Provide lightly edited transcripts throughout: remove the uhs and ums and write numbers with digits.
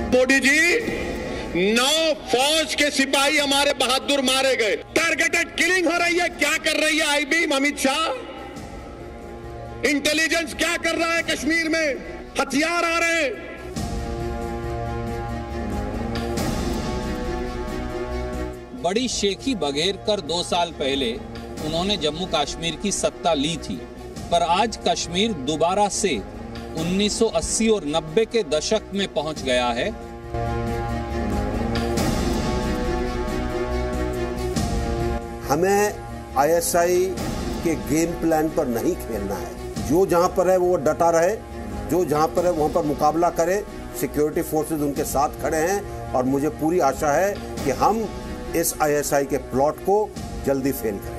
मोदी जी 9 फौज के सिपाही हमारे बहादुर मारे गए। टारगेटेड किलिंग हो रही है। क्या कर रही है आईबी अमित शाह? इंटेलिजेंस क्या कर रहा है? कश्मीर में हथियार आ रहे हैं। बड़ी शेखी बगैर कर 2 साल पहले उन्होंने जम्मू कश्मीर की सत्ता ली थी, पर आज कश्मीर दोबारा से 1980 और 90 के दशक में पहुंच गया है। हमें आईएसआई के गेम प्लान पर नहीं खेलना है। जो जहां पर है वो डटा रहे, जो जहां पर है वहां पर मुकाबला करे। सिक्योरिटी फोर्सेस उनके साथ खड़े हैं और मुझे पूरी आशा है कि हम इस आईएसआई के प्लॉट को जल्दी फेल करें।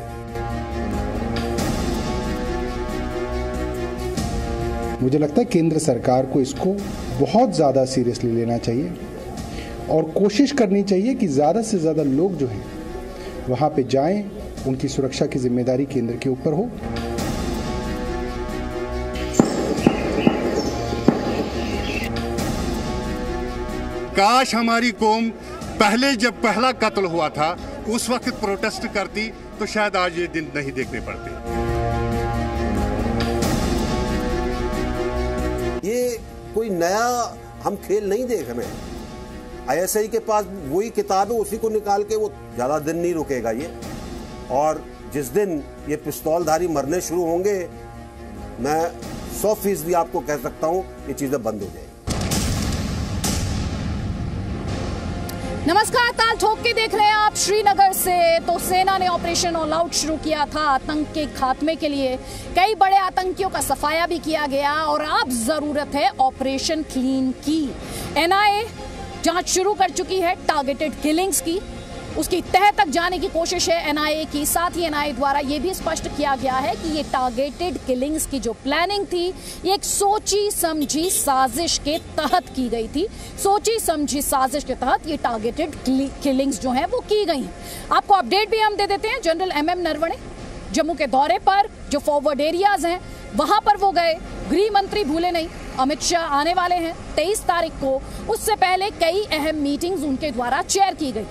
मुझे लगता है केंद्र सरकार को इसको बहुत ज़्यादा सीरियसली लेना चाहिए और कोशिश करनी चाहिए कि ज़्यादा से ज़्यादा लोग जो हैं वहाँ पे जाएं, उनकी सुरक्षा की जिम्मेदारी केंद्र के ऊपर हो। काश हमारी कौम पहले जब पहला कत्ल हुआ था उस वक्त प्रोटेस्ट करती तो शायद आज ये दिन नहीं देखने पड़ते। ये कोई नया हम खेल नहीं देख रहे हैं। आईएसआई के पास वही किताब है, उसी को निकाल के वो ज्यादा दिन नहीं रुकेगा ये। और जिस दिन ये पिस्तौलधारी मरने शुरू होंगे, मैं 100% आपको कह सकता हूं ये चीजें बंद हो जाएगी। नमस्कार, ताल ठोक के देख रहे हैं आप श्रीनगर से। तो सेना ने ऑपरेशन ऑल आउट शुरू किया था आतंक के खात्मे के लिए। कई बड़े आतंकियों का सफाया भी किया गया और अब जरूरत है ऑपरेशन क्लीन की। एनआईए जांच शुरू कर चुकी है टारगेटेड किलिंग्स की। उसकी तह तक जाने की कोशिश है एनआईए की। साथ ही एनआईए द्वारा यह भी स्पष्ट किया गया है कि ये टारगेटेड किलिंग्स की जो प्लानिंग थी ये एक सोची समझी साजिश के तहत की गई थी। सोची समझी साजिश के तहत ये टारगेटेड किलिंग्स जो हैं वो की गई हैं। आपको अपडेट भी हम दे देते हैं। जनरल एमएम नरवणे जम्मू के दौरे पर जो फॉरवर्ड एरियाज हैं वहां पर वो गए। गृह मंत्री भूले नहीं, अमित शाह आने वाले हैं 23 तारीख को। उससे पहले कई अहम मीटिंग्स उनके द्वारा चेयर की गई।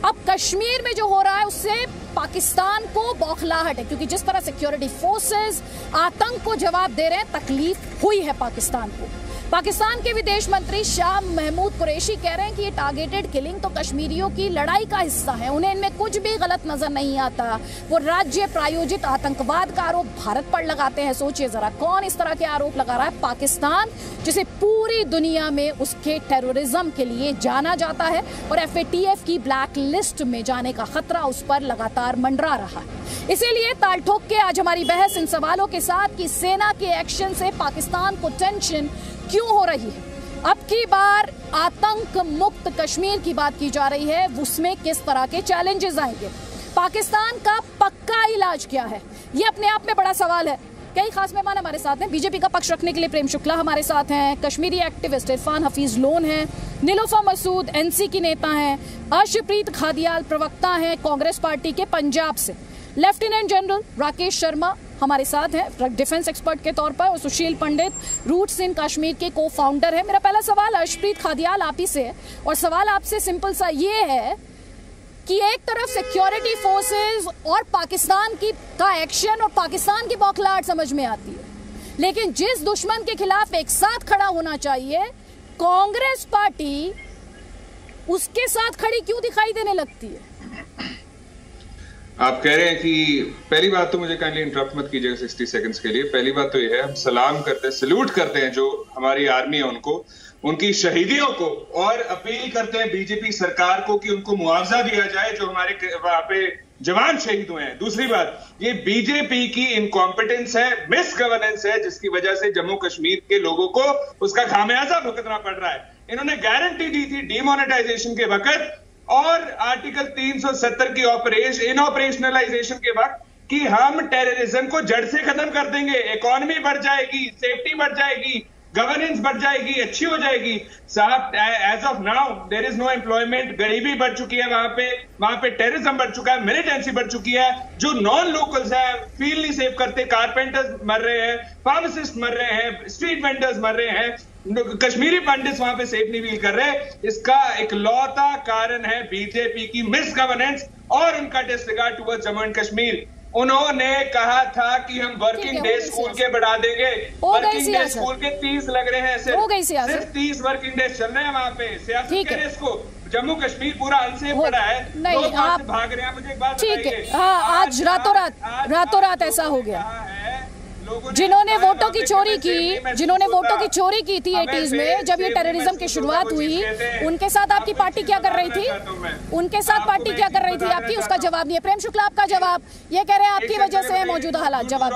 अब कश्मीर में जो हो रहा है उससे पाकिस्तान को बौखलाहट है, क्योंकि जिस तरह सिक्योरिटी फोर्सेस आतंक को जवाब दे रहे हैं, तकलीफ हुई है पाकिस्तान को। पाकिस्तान के विदेश मंत्री शाह महमूद कुरैशी कह रहे हैं कि ये टारगेटेड किलिंग तो कश्मीरियों की लड़ाई का हिस्सा है, उन्हें इनमें कुछ भी गलत नजर नहीं आता। वो राज्य प्रायोजित आतंकवाद का आरोप भारत पर लगाते हैं। सोचिए जरा, कौन इस तरह के आरोप लगा रहा है? पाकिस्तान, जिसे पूरी दुनिया में उसके टेररिज्म के लिए जाना जाता है और एफएटीएफ की ब्लैक लिस्ट में जाने का खतरा उस पर लगातार मंडरा रहा है। इसीलिए ताल ठोक के आज हमारी बहस इन सवालों के साथ कि सेना के एक्शन से पाकिस्तान को टेंशन क्यों हो रही है। अब की बार आतंक मुक्त कश्मीर की बात की जा रही है, उसमें किस तरह के चैलेंजेस आएंगे? पाकिस्तान का पक्का इलाज क्या है? ये अपने आप में बड़ा सवाल है। कई खास मेहमान हमारे साथ हैं। बीजेपी का पक्ष रखने के लिए प्रेम शुक्ला हमारे साथ हैं, कश्मीरी एक्टिविस्ट इरफान हफीज लोन हैं, नीलोफर मसूद एनसी की नेता हैं, अर्शप्रीत खादियाल प्रवक्ता हैं कांग्रेस पार्टी के पंजाब से, लेफ्टिनेंट जनरल राकेश शर्मा हमारे साथ हैं डिफेंस एक्सपर्ट के तौर पर, और सुशील पंडित रूट्स इन कश्मीर के को फाउंडर है। मेरा पहला सवाल अर्शप्रीत खादियाल आप ही से है, और सवाल आपसे सिंपल सा ये है कि एक तरफ सिक्योरिटी फोर्सेस और पाकिस्तान की का एक्शन और पाकिस्तान की बौखलाहट समझ में आती है, लेकिन जिस दुश्मन के खिलाफ एक साथ खड़ा होना चाहिए, कांग्रेस पार्टी उसके साथ खड़ी क्यों दिखाई देने लगती है? आप कह रहे हैं कि पहली बात तो मुझे काइंडली इंटरप्ट मत कीजिएगा 60 सेकंड्स के लिए। पहली बात तो ये है, हम सलाम करते हैं, सल्यूट करते हैं जो हमारी आर्मी है उनको, उनकी शहीदियों को, और अपील करते हैं बीजेपी सरकार को कि उनको मुआवजा दिया जाए जो हमारे वहां पे जवान शहीद हुए हैं। दूसरी बात, ये बीजेपी की इनकॉम्पिटेंस है, मिस गवर्नेंस है, जिसकी वजह से जम्मू कश्मीर के लोगों को उसका खामियाजा भुगतना पड़ रहा है। इन्होंने गारंटी दी थी डीमोनेटाइजेशन के वक्त और आर्टिकल 370 की इनऑपरेशनलाइजेशन के वक्त कि हम टेररिज्म को जड़ से खत्म कर देंगे, इकोनॉमी बढ़ जाएगी, सेफ्टी बढ़ जाएगी, गवर्नेंस बढ़ जाएगी, अच्छी हो जाएगी। साहब, as of now there is no employment, गरीबी बढ़ चुकी है, वहां पे टेररिज्म बढ़ चुका है, मिलिटेंसी बढ़ चुकी है, जो नॉन लोकल्स है फील नहीं सेव करते, कारपेंटर्स मर रहे हैं, फार्मासिस्ट मर रहे हैं, स्ट्रीट वेंडर्स मर रहे हैं, कश्मीरी पंडित वहां पे सेफ नहीं फील कर रहे। इसका इकलौता कारण है बीजेपी की मिस गवर्नेंस और उनका disregard towards Jammu and Kashmir. उन्होंने कहा था कि हम वर्किंग डे स्कूल के बढ़ा देंगे, वर्किंग डे स्कूल के 30 लग रहे हैं, सिर्फ 30 वर्किंग डे चल रहे हैं वहां पे। सियासत कह रहे इसको, जम्मू कश्मीर पूरा अनसेफ पड़ा है, नहीं आप भाग रहे हैं। मुझे एक बात ठीक है, हाँ आज रातों रात ऐसा हो गया। जिन्होंने वोटों की चोरी की थी 80s में, जब ये टेररिज्म की शुरुआत हुई, उनके साथ आपकी पार्टी क्या कर रही थी? आपकी उसका जवाब नहीं है। प्रेम शुक्ला आपका जवाब, ये कह रहे हैं आपकी वजह से है मौजूदा हालात। जवाब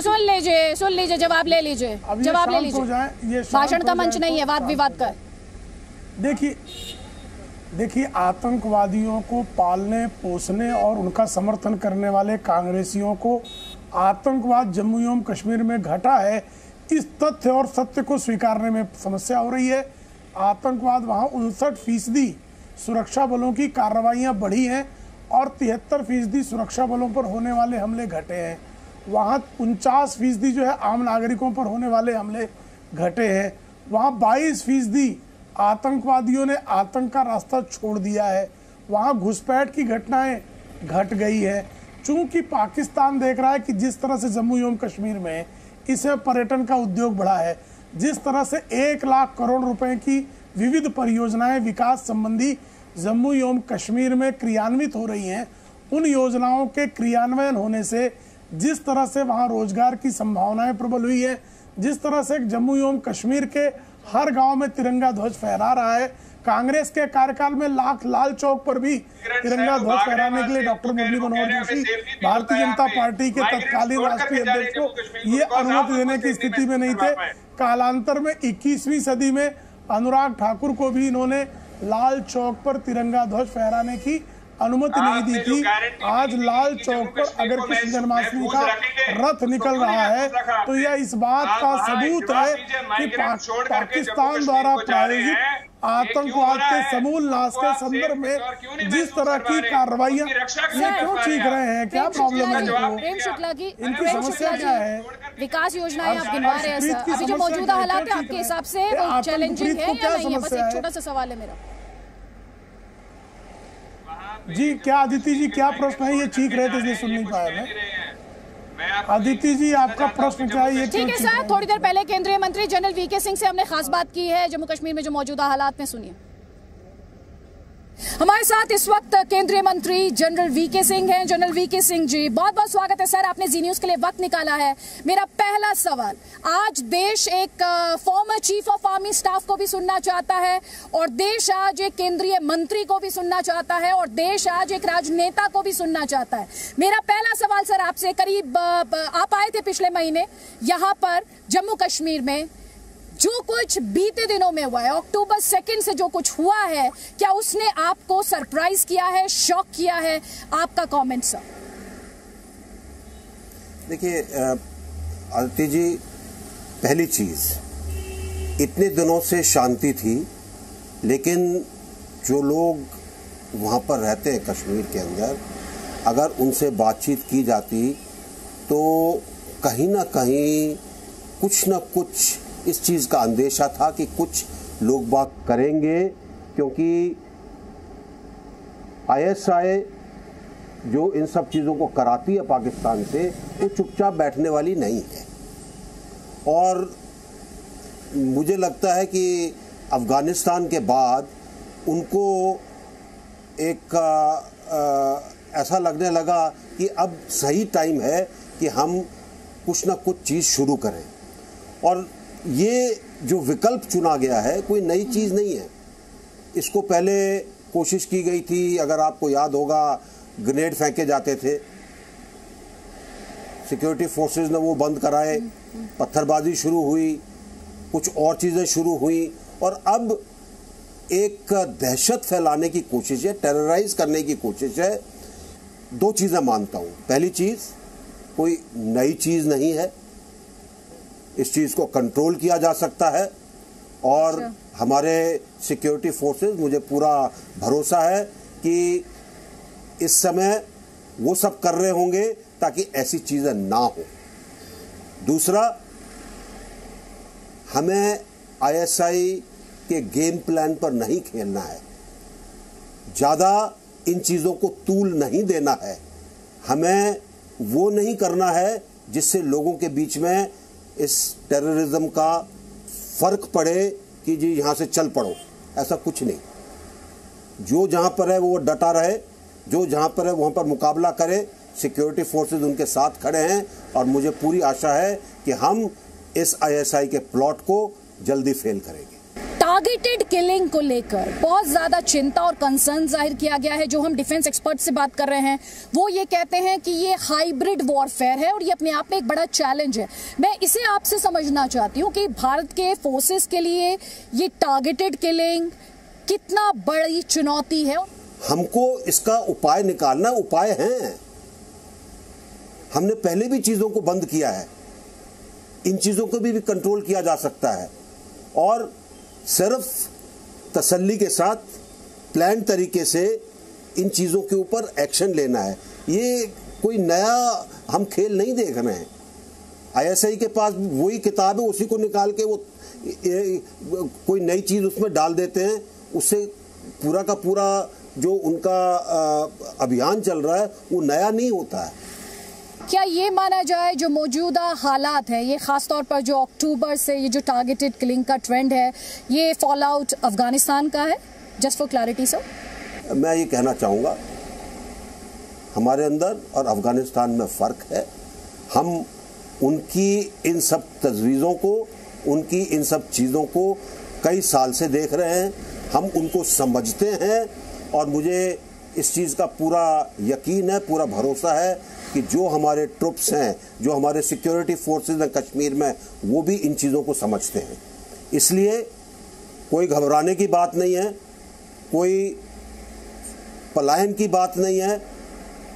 सुन लीजिए, जवाब ले लीजिए। भाषण का मंच नहीं है, वाद विवाद का। देखिए आतंकवादियों को पालने पोसने और उनका समर्थन करने वाले कांग्रेसियों को आतंकवाद जम्मू एवं कश्मीर में घटा है, इस तथ्य और सत्य को स्वीकारने में समस्या हो रही है। आतंकवाद वहाँ 59% सुरक्षा बलों की कार्रवाइयाँ बढ़ी हैं और 73% सुरक्षा बलों पर होने वाले हमले घटे हैं। वहाँ 49% जो है आम नागरिकों पर होने वाले हमले घटे हैं। वहाँ 22% आतंकवादियों ने आतंक का रास्ता छोड़ दिया है। वहाँ घुसपैठ की घटनाएं घट गई है। चूंकि पाकिस्तान देख रहा है कि जिस तरह से जम्मू एवं कश्मीर में इसमें पर्यटन का उद्योग बढ़ा है, जिस तरह से 1 लाख करोड़ रुपए की विविध परियोजनाएं विकास संबंधी जम्मू एवं कश्मीर में क्रियान्वित हो रही हैं, उन योजनाओं के क्रियान्वयन होने से जिस तरह से वहाँ रोजगार की संभावनाएं प्रबल हुई है, जिस तरह से जम्मू एवं कश्मीर के हर गांव में तिरंगा ध्वज फहरा रहा है। कांग्रेस के कार्यकाल में लाल चौक पर भी तिरंगा ध्वज फहराने के लिए डॉक्टर मुरली मनोहर जोशी, भारतीय जनता पार्टी के तत्कालीन राष्ट्रीय अध्यक्ष को ये अनुमति देने की स्थिति में नहीं थे। कालांतर में 21वीं सदी में अनुराग ठाकुर को भी इन्होंने लाल चौक पर तिरंगा ध्वज फहराने की अनुमति नहीं दी थी। आज लाल चौक पर अगर कृष्ण जन्माष्टमी का रथ निकल रहा है तो यह इस बात का सबूत है कि पाकिस्तान द्वारा प्रायोजित आतंकवाद के समूल नाश के संदर्भ में जिस तरह की कार्रवाइयां, ये क्यों चीख रहे हैं? क्या प्रॉब्लम है इनको? इनकी समस्या क्या है? विकास योजनाएं आप गिनवा रहे हैं, अभी जो मौजूदा हालात है आपके हिसाब से वो चैलेंजिंग है या नहीं है? बस एक छोटा सा सवाल है मेरा। जी क्या अदिति जी क्या प्रश्न है? ये चीख रहे थे इसलिए सुन नहीं पाया मैं। अदिति जी आपका प्रश्न क्या है? ये ठीक है सर, थोड़ी देर पहले केंद्रीय मंत्री जनरल वीके सिंह से हमने खास बात की है जम्मू कश्मीर में जो मौजूदा हालात में। सुनिए, हमारे साथ इस वक्त केंद्रीय मंत्री जनरल वीके सिंह हैं। जनरल वीके सिंह जी, बहुत बहुत स्वागत है सर, आपने जी न्यूज के लिए वक्त निकाला है। मेरा पहला सवाल, आज देश एक former chief of army staff को भी सुनना चाहता है और देश आज एक केंद्रीय मंत्री को भी सुनना चाहता है और देश आज एक राजनेता को भी सुनना चाहता है। मेरा पहला सवाल सर आपसे, करीब आप आए थे पिछले महीने यहाँ पर जम्मू कश्मीर में, जो कुछ बीते दिनों में हुआ है, अक्टूबर 2 से जो कुछ हुआ है, क्या उसने आपको सरप्राइज किया है, शॉक किया है? आपका कमेंट सर। देखिए आदित्य जी, पहली चीज, इतने दिनों से शांति थी, लेकिन जो लोग वहां पर रहते हैं कश्मीर के अंदर, अगर उनसे बातचीत की जाती तो कहीं ना कहीं कुछ ना कुछ इस चीज़ का अंदेशा था कि कुछ लोग बात करेंगे, क्योंकि आईएसआई जो इन सब चीज़ों को कराती है पाकिस्तान से, वो चुपचाप बैठने वाली नहीं है। और मुझे लगता है कि अफ़गानिस्तान के बाद उनको एक ऐसा लगने लगा कि अब सही टाइम है कि हम कुछ ना कुछ चीज़ शुरू करें। और ये जो विकल्प चुना गया है कोई नई चीज़ नहीं है। इसको पहले कोशिश की गई थी, अगर आपको याद होगा, ग्रेनेड फेंके जाते थे, सिक्योरिटी फोर्सेस ने वो बंद कराए, पत्थरबाजी शुरू हुई, कुछ और चीज़ें शुरू हुई, और अब एक दहशत फैलाने की कोशिश है, टेरराइज करने की कोशिश है। दो चीज़ें मानता हूँ। पहली चीज़, कोई नई चीज़ नहीं है, इस चीज़ को कंट्रोल किया जा सकता है और हमारे सिक्योरिटी फोर्सेस, मुझे पूरा भरोसा है कि इस समय वो सब कर रहे होंगे ताकि ऐसी चीज़ें ना हो। दूसरा, हमें आईएसआई के गेम प्लान पर नहीं खेलना है, ज़्यादा इन चीज़ों को तूल नहीं देना है, हमें वो नहीं करना है जिससे लोगों के बीच में इस टेररिज्म का फर्क पड़े कि जी यहाँ से चल पड़ो। ऐसा कुछ नहीं। जो जहाँ पर है वो डटा रहे, जो जहाँ पर है वहाँ पर मुकाबला करे। सिक्योरिटी फोर्सेस उनके साथ खड़े हैं और मुझे पूरी आशा है कि हम इस आईएसआई के प्लॉट को जल्दी फेल करेंगे। टारगेटेड किलिंग को लेकर बहुत ज्यादा चिंता और कंसर्न जाहिर किया गया है। जो हम डिफेंस एक्सपर्ट से बात कर रहे हैं वो ये कहते हैं कि ये हाइब्रिड वॉरफेयर है और ये अपने आप में एक बड़ा चैलेंज है। मैं इसे आपसे समझना चाहती हूँ कि भारत के फोर्सेस के लिए ये टारगेटेड किलिंग कितना बड़ी चुनौती है। हमको इसका उपाय निकालना, उपाय हैं। हमने पहले भी चीजों को बंद किया है, इन चीजों को भी कंट्रोल किया जा सकता है और सिर्फ तसल्ली के साथ प्लान तरीके से इन चीज़ों के ऊपर एक्शन लेना है। ये कोई नया हम खेल नहीं देख रहे हैं। आईएसआई के पास वही किताब है, उसी को निकाल के वो कोई नई चीज़ उसमें डाल देते हैं, उससे पूरा का पूरा जो उनका अभियान चल रहा है वो नया नहीं होता है। क्या ये माना जाए जो मौजूदा हालात है, ये खासतौर पर जो अक्टूबर से ये जो टारगेटेड किलिंग का ट्रेंड है, ये फॉल आउट अफगानिस्तान का है? जस्ट फॉर क्लैरिटी सर, मैं ये कहना चाहूँगा हमारे अंदर और अफगानिस्तान में फ़र्क है। हम उनकी इन सब तजवीज़ों को, उनकी इन सब चीज़ों को कई साल से देख रहे हैं, हम उनको समझते हैं और मुझे इस चीज़ का पूरा यकीन है, पूरा भरोसा है कि जो हमारे ट्रुप्स हैं, जो हमारे सिक्योरिटी फोर्सेस हैं कश्मीर में, वो भी इन चीज़ों को समझते हैं। इसलिए कोई घबराने की बात नहीं है, कोई पलायन की बात नहीं है।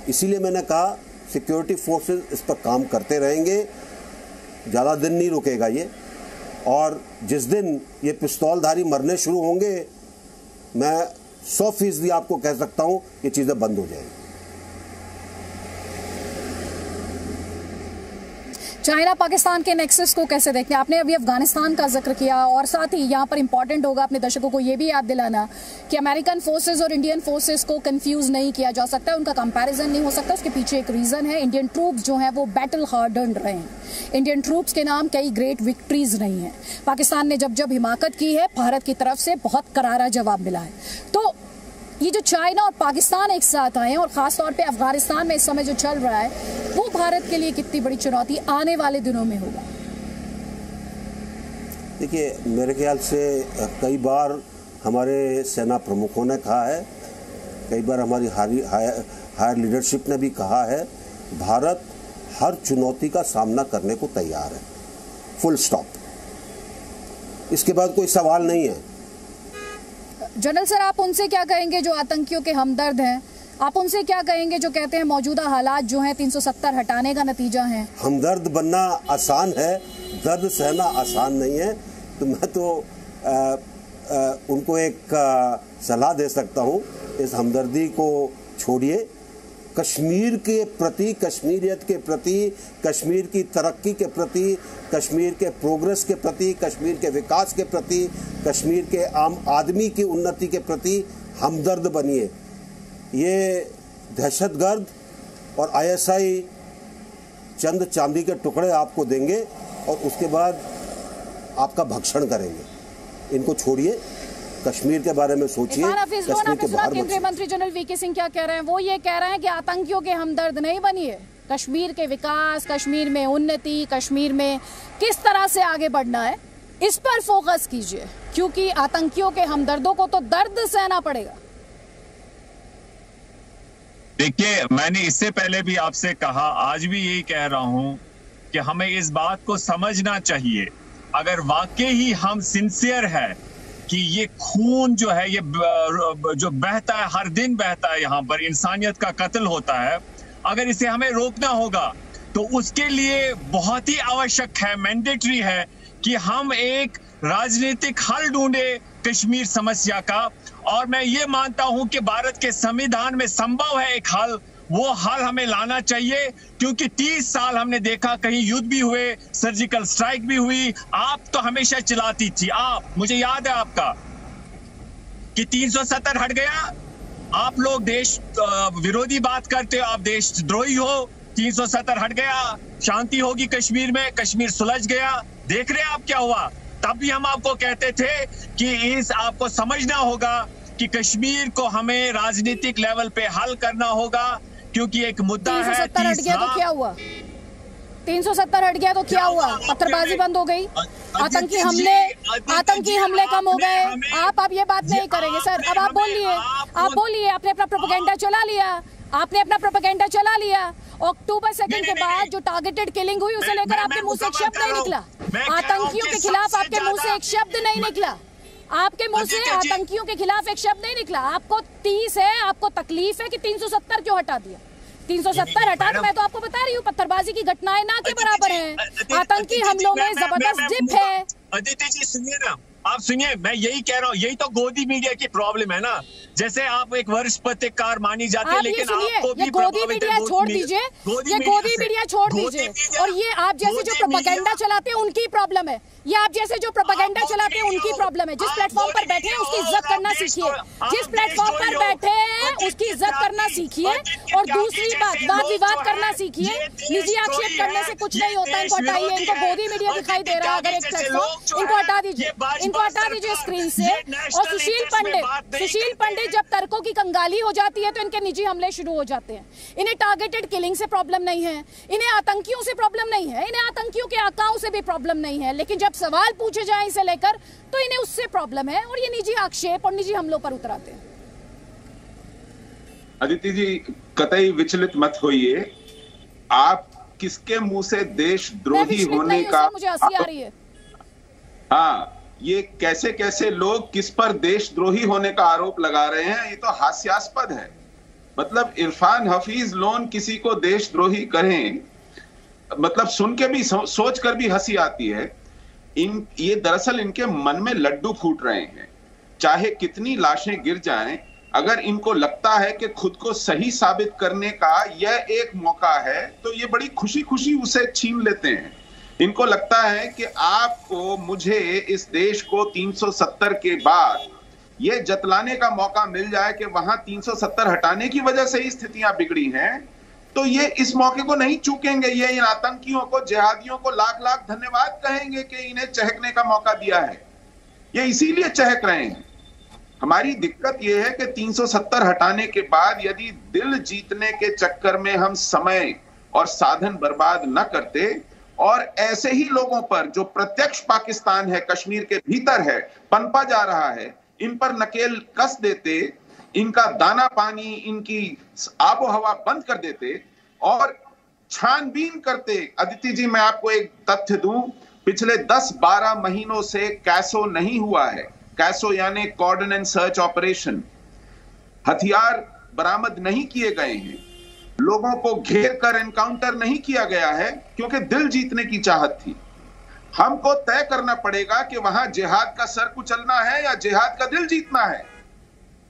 इसीलिए मैंने कहा सिक्योरिटी फोर्सेस इस पर काम करते रहेंगे, ज़्यादा दिन नहीं रुकेगा ये। और जिस दिन ये पिस्तौलधारी मरने शुरू होंगे, मैं 100% आपको कह सकता हूँ ये चीज़ें बंद हो जाएंगी। चाइना पाकिस्तान के नेक्सस को कैसे देखते हैं? आपने अभी अफगानिस्तान का जिक्र किया और साथ ही यहाँ पर इंपॉर्टेंट होगा अपने दर्शकों को ये भी याद दिलाना कि अमेरिकन फोर्सेस और इंडियन फोर्सेस को कंफ्यूज नहीं किया जा सकता, उनका कंपैरिजन नहीं हो सकता। उसके पीछे एक रीजन है, इंडियन ट्रूप्स जो हैं वो बैटल हार्डन्ड रहे हैं। इंडियन ट्रूप्स के नाम कई ग्रेट विक्ट्रीज रही हैं। पाकिस्तान ने जब जब हिमाकत की है, भारत की तरफ से बहुत करारा जवाब मिला है। तो ये जो चाइना और पाकिस्तान एक साथ आए हैं और खासतौर पे अफगानिस्तान में इस समय जो चल रहा है, वो भारत के लिए कितनी बड़ी चुनौती आने वाले दिनों में होगा? देखिए, मेरे ख्याल से कई बार हमारे सेना प्रमुखों ने कहा है, कई बार हमारी हायर लीडरशिप ने भी कहा है, भारत हर चुनौती का सामना करने को तैयार है, फुल स्टॉप। इसके बाद कोई सवाल नहीं है। जनरल सर, आप उनसे क्या कहेंगे जो आतंकियों के हमदर्द हैं? आप उनसे क्या कहेंगे जो कहते हैं मौजूदा हालात जो हैं 370 हटाने का नतीजा है? हमदर्द बनना आसान है, दर्द सहना आसान नहीं है। तो मैं तो उनको एक सलाह दे सकता हूँ, इस हमदर्दी को छोड़िए। कश्मीर के प्रति, कश्मीरियत के प्रति, कश्मीर की तरक्की के प्रति, कश्मीर के प्रोग्रेस के प्रति, कश्मीर के विकास के प्रति, कश्मीर के आम आदमी की उन्नति के प्रति हमदर्द बनिए। ये दहशतगर्द और आईएसआई चंद चांदी के टुकड़े आपको देंगे और उसके बाद आपका भक्षण करेंगे। इनको छोड़िए, कश्मीर के बारे में सोचिए। कश्मीर के बाहर केंद्रीय मंत्री जनरल वीके सिंह क्या कह रहे हैं? वो ये कह रहे हैं कि आतंकियों के हमदर्द नहीं बनिए, कश्मीर के विकास, कश्मीर में उन्नति, कश्मीर में किस तरह से आगे बढ़ना है, इस पर फोकस कीजिए, क्योंकि आतंकियों के हमदर्दों को तो दर्द सहना पड़ेगा। देखिए, मैंने इससे पहले भी आपसे कहा, आज भी यही कह रहा हूं कि हमें इस बात को समझना चाहिए, अगर वाकई ही हम सिंसियर है कि ये खून जो है, ये जो बहता है, हर दिन बहता है, यहाँ पर इंसानियत का कत्ल होता है, अगर इसे हमें रोकना होगा तो उसके लिए बहुत ही आवश्यक है, मैंडेटरी है कि हम एक राजनीतिक हल ढूंढे कश्मीर समस्या का। और मैं ये मानता हूं कि भारत के संविधान में संभव है एक हल, वो हाल हमें लाना चाहिए, क्योंकि 30 साल हमने देखा कहीं युद्ध भी हुए, सर्जिकल स्ट्राइक भी हुई। आप तो हमेशा चिल्लाती थी, आप, मुझे याद है आपका कि 370 हट गया। आप लोग देश विरोधी बात करते हो, आप देशद्रोही हो। 370 हट गया, शांति होगी कश्मीर में, कश्मीर सुलझ गया। देख रहे हैं आप क्या हुआ। तब भी हम आपको कहते थे कि आपको समझना होगा कि कश्मीर को हमें राजनीतिक लेवल पे हल करना होगा, क्योंकि एक मुद्दा है। 370 हट गया तो क्या हुआ? 370 हट गया तो क्या हुआ? पत्थरबाजी बंद हो गई, आतंकी हमले कम हो गए। आप ये बात नहीं करेंगे सर। अब आप बोलिए, आपने अपना प्रोपेगेंडा चला लिया। अक्टूबर 2 के बाद जो टारगेटेड किलिंग हुई उसे लेकर आपके मुंह से एक शब्द नहीं निकला। आतंकियों के खिलाफ आपके मुंह से एक शब्द नहीं निकला। आपके मुंह से आतंकियों के खिलाफ एक शब्द नहीं निकला। आपको 30 है, आपको तकलीफ है कि 370 क्यों हटा दिया? 370 हटा तो मैं तो आपको बता रही हूँ, पत्थरबाजी की घटनाएं ना के बराबर हैं। आतंकी हमलों में जबरदस्त डिप है। अदिति जी सुनिए ना, आप सुनिए, मैं यही कह रहा हूँ, यही तो गोदी मीडिया की प्रॉब्लम है ना। जैसे आप एक वरिष्ठ पत्रकार मानी जाती है, लेकिन आपको भी गोदी मीडिया छोड़ दीजिए, ये गोदी मीडिया छोड़ दीजिए। और ये आप जैसे जो प्रोपेगेंडा चलाते हैं उनकी प्रॉब्लम है। ये आप जैसे जो प्रोपेगेंडा चलाते हैं उनकी प्रॉब्लम है। जिस प्लेटफॉर्म पर बैठे हैं उसकी इज्जत करना सीखिए। जिस प्लेटफॉर्म पर बैठे हैं उसकी इज्जत करना सीखिए। और दूसरी बात, वाद विवाद करना सीखिए। निजी आक्षेप करने से कुछ नहीं होता। इनको हटाइए। इनको गोदी मीडिया दिखाई दे रहा है अगर एक प्लेटफॉर्म, इनको हटा दीजिए स्क्रीन से। और सुशील पंडित जब तर्कों की कंगाली हो जाती है तो इनके निजी हमले शुरू हो जाते हैं। इन्हें टारगेटेड किलिंग से प्रॉब्लम नहीं है, इन्हें आतंकियों से प्रॉब्लम नहीं है, इन्हें आतंकियों के आकाओं से भी प्रॉब्लम नहीं है। लेकिन जब सवाल पूछे जाए इसे लेकर तो इन्हें उससे प्रॉब्लम है और ये निजी आक्षेप और निजी हमलों पर उतराते हैं। अदिति जी कतई विचलित मत होइए। आप किसके मुंह से देशद्रोही होने का, मुझे हंसी आ रही है। हाँ, ये कैसे कैसे लोग किस पर देशद्रोही होने का आरोप लगा रहे हैं, ये तो हास्यास्पद है। मतलब इरफान हफीज लोन किसी को देशद्रोही करें, मतलब सुन के भी सोच कर भी हंसी आती है। ये दरअसल इनके मन में लड्डू फूट रहे हैं। चाहे कितनी लाशें गिर जाएं, अगर इनको लगता है कि खुद को सही साबित करने का यह एक मौका है तो ये बड़ी खुशी खुशी उसे छीन लेते हैं। इनको लगता है कि आपको, मुझे, इस देश को 370 के बाद ये जतलाने का मौका मिल जाए कि वहां 370 हटाने की वजह से ही स्थितियां बिगड़ी हैं, तो ये इस मौके को नहीं चूकेंगे। ये इन आतंकियों को, जिहादियों को लाख लाख धन्यवाद कहेंगे कि इन्हें चहकने का मौका दिया है। ये इसीलिए चहक रहे हैं। हमारी दिक्कत यह है कि 370 हटाने के बाद यदि दिल जीतने के चक्कर में हम समय और साधन बर्बाद न करते और ऐसे ही लोगों पर जो प्रत्यक्ष पाकिस्तान है, कश्मीर के भीतर है, पनपा जा रहा है, इन पर नकेल कस देते, इनका दाना पानी, इनकी आबो हवा बंद कर देते और छानबीन करते। अदिति जी मैं आपको एक तथ्य दूं, पिछले 10-12 महीनों से कैसो नहीं हुआ है। कैसो यानी कॉर्डन एंड सर्च ऑपरेशन। हथियार बरामद नहीं किए गए हैं, लोगों को घेर कर एनकाउंटर नहीं किया गया है, क्योंकि दिल जीतने की चाहत थी। हमको तय करना पड़ेगा कि वहां जिहाद का सर कुचलना है या जिहाद का दिल जीतना है।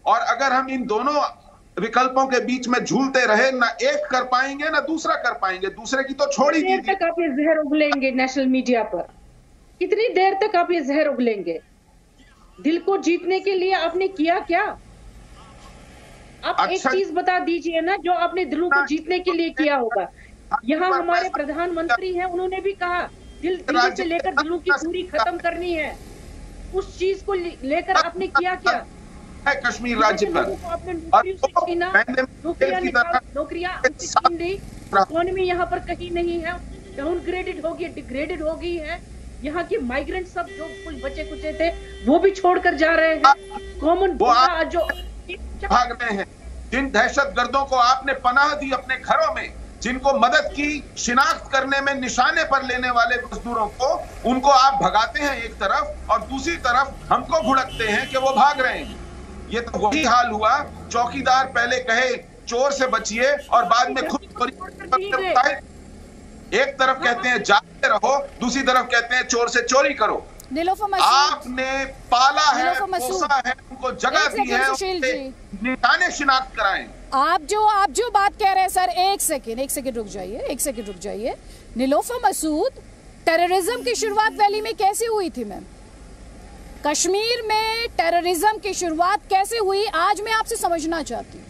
और अगर हम इन दोनों विकल्पों के बीच में झूलते रहे, ना एक कर पाएंगे ना दूसरा कर पाएंगे। दूसरे की तो छोड़ ही दीजिए। कितनी देर तक आप ये जहर उगलेंगे नेशनल मीडिया पर? कितनी देर तक आप ये जहर उगलेंगे? दिल को जीतने के लिए आपने किया क्या? आप एक चीज बता दीजिए ना, जो आपने दिलों को जीतने के लिए किया होगा। यहाँ हमारे प्रधानमंत्री हैं, उन्होंने भी कहा दिल से लेकर दिलों की दूरी खत्म करनी है। उस चीज को लेकर आपने किया क्या? कश्मीर राज्य पर नौकरियां छीन ली, इकोनॉमी यहाँ पर कहीं नहीं है, डाउनग्रेडेड हो गई, डिग्रेडेड हो गई है। यहाँ के माइग्रेंट सब जो कुछ बचे कुचे थे वो भी छोड़कर जा रहे हैं। कॉमन जो भाग रहे हैं, जिन दहशतगर्दों को आपने पनाह दी अपने घरों में, जिनको मदद की, शिनाख्त करने में निशाने पर लेने वाले मजदूरों को, उनको आप भगाते हैं एक तरफ और दूसरी तरफ हमको भुड़कते हैं कि वो भाग रहे हैं। ये तो वही हाल हुआ, चौकीदार पहले कहे चोर से बचिए और बाद में खुद एक तरफ कहते हैं जाते रहो, दूसरी तरफ कहते हैं चोर से चोरी करो। आपने पाला है, पोसा है, उनको जगह दी है, निशाने शिनाख्त कराएं। आप जो बात कह रहे हैं सर, एक सेकंड रुक जाइए। नीलोफर मसूद, टेररिज्म की शुरुआत वैली में कैसे हुई थी मैम? कश्मीर में टेररिज्म की शुरुआत कैसे हुई, आज मैं आपसे समझना चाहती हूँ।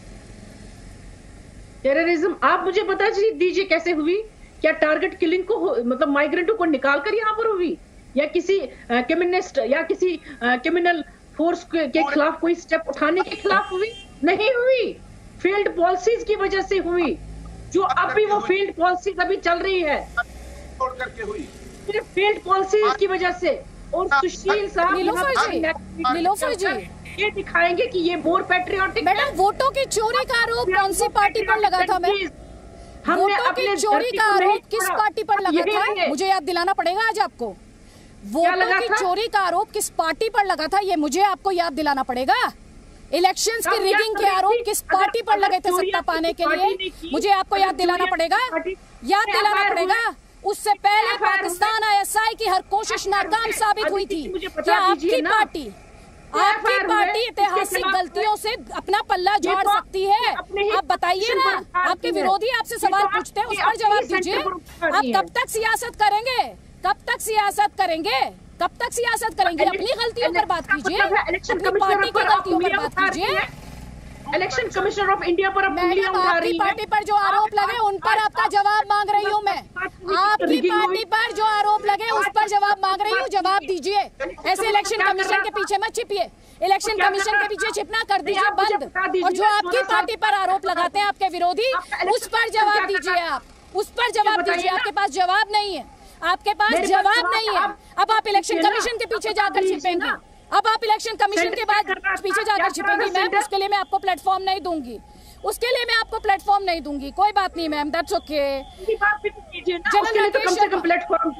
टेररिज्म आप मुझे बता दीजिए कैसे हुई? क्या टारगेट किलिंग को मतलब माइग्रेंटों को निकाल कर यहाँ पर हुई, या किसी कम्युनिस्ट या किसी क्रिमिनल फोर्स के खिलाफ कोई स्टेप उठाने के खिलाफ हुई? नहीं हुई, फील्ड पॉलिसीज की वजह से हुई, जो अभी वो फील्ड पॉलिसीज अभी चल रही है, सिर्फ फील्ड पॉलिसीज की वजह से। और सुशील साहब नीलोफर जी ये दिखाएंगे कि ये मोर पैट्रियोटिक। मैडम, वोटों की चोरी का आरोप कौन सी पार्टी पर लगा था मैम? वोटों की चोरी का आरोप किस पार्टी पर लगा था? मुझे याद दिलाना पड़ेगा आज आपको। वोटों की चोरी का आरोप किस पार्टी पर लगा था, ये मुझे आपको याद दिलाना पड़ेगा। इलेक्शंस की रिगिंग के आरोप किस पार्टी पर लगे थे सत्ता पाने के लिए, मुझे आपको याद दिलाना पड़ेगा। उससे पहले पाकिस्तान ISI की हर कोशिश नाकाम साबित हुई थी। क्या आपकी पार्टी ऐतिहासिक गलतियों से अपना पल्ला झाड़ सकती है? आप बताइए ना, आपके विरोधी आपसे सवाल पूछते हैं, उस पर जवाब दीजिए। आप कब तक सियासत करेंगे? अपनी गलतियों पर बात कीजिए, अपनी पार्टी की गलतियों पर बात कीजिए। इलेक्शन कमिश्नर ऑफ इंडिया पर आपकी पार्टी पर जो आरोप लगे उन पर आपका जवाब मांग रही हूँ मैं। आपकी पार्टी पर जो आरोप लगे उस पर जवाब मांग रही हूँ, जवाब दीजिए। ऐसे इलेक्शन कमीशन के पीछे मत छिपिए, इलेक्शन कमीशन के पीछे छिपना कर दीजिए बंद। और जो आपकी पार्टी पर आरोप लगाते हैं आपके विरोधी, उस पर जवाब दीजिए। आपके पास जवाब नहीं है, अब आप इलेक्शन कमीशन के पीछे जाकर छिपेंगे, पीछे जाकर छिपेंगी मैम। उसके लिए मैं आपको प्लेटफॉर्म नहीं दूंगी, कोई बात नहीं ma'am, that's okay.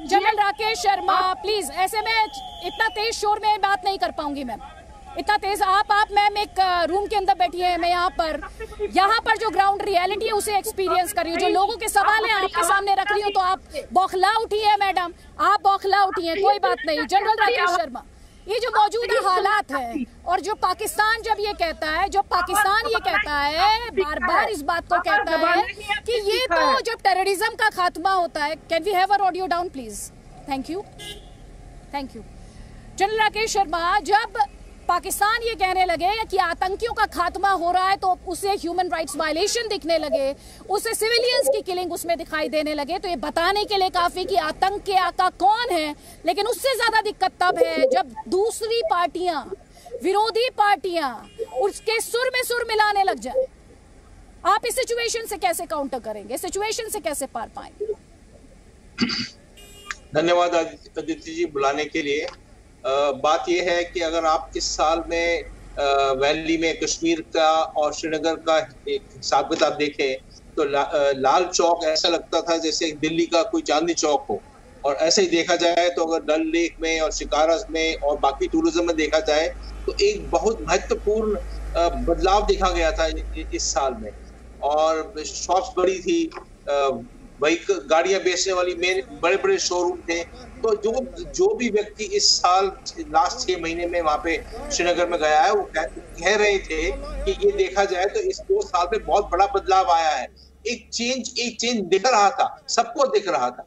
General Rakesh Sharma please, ऐसे में इतना तेज शोर में बात नहीं कर पाऊंगी मैम, इतना तेज। आप मैम एक रूम के अंदर बैठी है, मैं यहाँ पर जो ग्राउंड रियलिटी है उसे एक्सपीरियंस कर रही हूँ। जो लोगों के सवाल हैं आपके सामने रख रही हूँ, तो आप बौखला उठी है मैडम, कोई बात नहीं। जनरल राकेश शर्मा, ये जो मौजूदा हालात है और जो पाकिस्तान ये कहता है बार बार इस बात को कहता है कि ये तो जब टेररिज्म का खात्मा होता है। Can we have a audio down please? Thank you. General Rakesh Sharma, जब पाकिस्तान ये कहने लगे कि आतंकियों का खात्मा हो रहा है, तो उसे ह्यूमन राइट्स वायलेशन दिखने लगे, उसे सिविलियंस की किलिंग उसमें दिखाई देने लगे, तो ये बताने के लिए काफी कि आतंक के आका कौन है। लेकिन उससे ज्यादा दिक्कत तब है जब दूसरी पार्टियां, विरोधी पार्टियां उसके सुर में सुर मिलाने लग जाए। आप इस सिचुएशन से कैसे काउंटर करेंगे, सिचुएशन से कैसे पार पाएंगे? धन्यवाद आदित्य जी बुलाने के लिए। बात यह है कि अगर आप इस साल में वैली में कश्मीर का और श्रीनगर का एक हिसाब किताब देखें तो लाल चौक ऐसा लगता था जैसे दिल्ली का कोई चांदनी चौक हो। और ऐसे ही देखा जाए तो अगर डल लेक में और शिकारा में और बाकी टूरिज्म में देखा जाए तो एक बहुत महत्वपूर्ण बदलाव देखा गया था इस साल में। और शॉप्स बड़ी थी, वही गाड़ियां बेचने वाली बड़े बड़े शोरूम थे। तो जो भी व्यक्ति इस साल लास्ट 6 महीने में वहां पे श्रीनगर में गया है, वो कह रहे थे कि ये देखा जाए तो इस 2 साल में बहुत बड़ा बदलाव आया है। एक चेंज दिख रहा था, सबको दिख रहा था।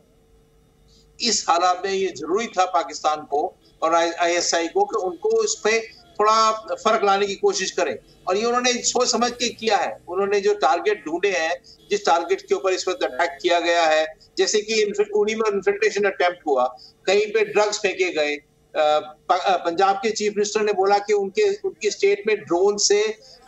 इस हालात में ये जरूरी था पाकिस्तान को और ISI को कि उनको इस पे थोड़ा फर्क लाने की कोशिश करें। और ये उन्होंने सोच समझ के किया है। उन्होंने जो टारगेट ढूंढे हैं, जिस टारगेट के ऊपर इस वक्त अटैक किया गया है, जैसे कि उड़ी में इन्फिल्ट्रेशन अटेम्प्ट हुआ, कहीं पे ड्रग्स फेंके गए। पंजाब के चीफ मिनिस्टर ने बोला कि उनकी स्टेट में ड्रोन से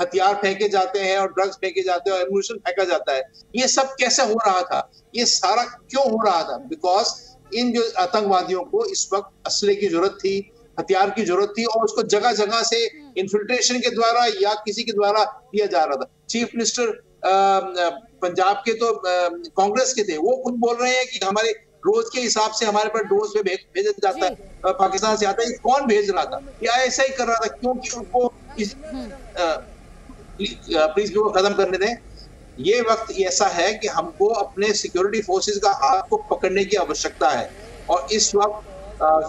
हथियार फेंके जाते हैं और ड्रग्स फेंके जाते हैं और एम्यूनिशन फेंका जाता है। ये सब कैसे हो रहा था, ये सारा क्यों हो रहा था? बिकॉज इन जो आतंकवादियों को इस वक्त असले की जरूरत थी, हथियार की जरूरत थी, और उसको जगह जगह से इन्फिल्ट्रेशन के द्वारा या किसी के द्वारा दिया जा रहा था। चीफ मिनिस्टर पंजाब के तो कांग्रेस के थे, वो खुद बोल रहे हैं कि हमारे रोज के हिसाब से हमारे पास डोज पे भेजा जाता है, पाकिस्तान से आता है। कौन भेज रहा था? या ऐसा ही कर रहा था क्योंकि उनको प्लीज को खत्म करने दें। ये वक्त ऐसा है कि हमको अपने सिक्योरिटी फोर्सेस का हाथ को पकड़ने की आवश्यकता है। और इस वक्त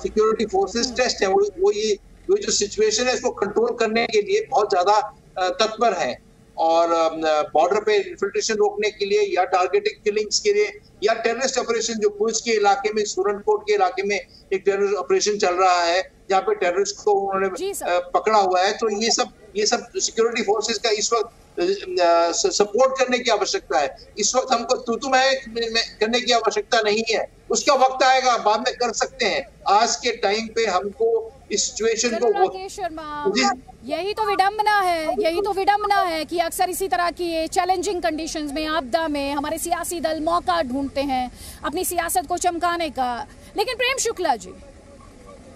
सिक्योरिटी फोर्सेस टेस्ट है, वो जो सिचुएशन है इसको कंट्रोल करने के लिए बहुत ज्यादा तत्पर है। और बॉर्डर पे इन्फिल्ट्रेशन रोकने के लिए या टारगेटेड किलिंग्स के लिए या टेररिस्ट ऑपरेशन, जो पुंछ के इलाके में, सुरनकोट के इलाके में एक टेररिस्ट ऑपरेशन चल रहा है जहाँ पे टेररिस्ट को उन्होंने पकड़ा हुआ है। तो ये सब सिक्योरिटी फोर्सेस का इस वक्त सपोर्ट करने की आवश्यकता है। इस वक्त हमको तू मैं करने की आवश्यकता नहीं है, उसका वक्त आएगा, बाद में कर सकते हैं। आज के टाइम पे हमको इस सिचुएशन को यही तो विडंबना है कि अक्सर इसी तरह की चैलेंजिंग कंडीशंस में, आपदा में हमारे सियासी दल मौका ढूंढते हैं अपनी सियासत को चमकाने का। लेकिन प्रेम शुक्ला जी,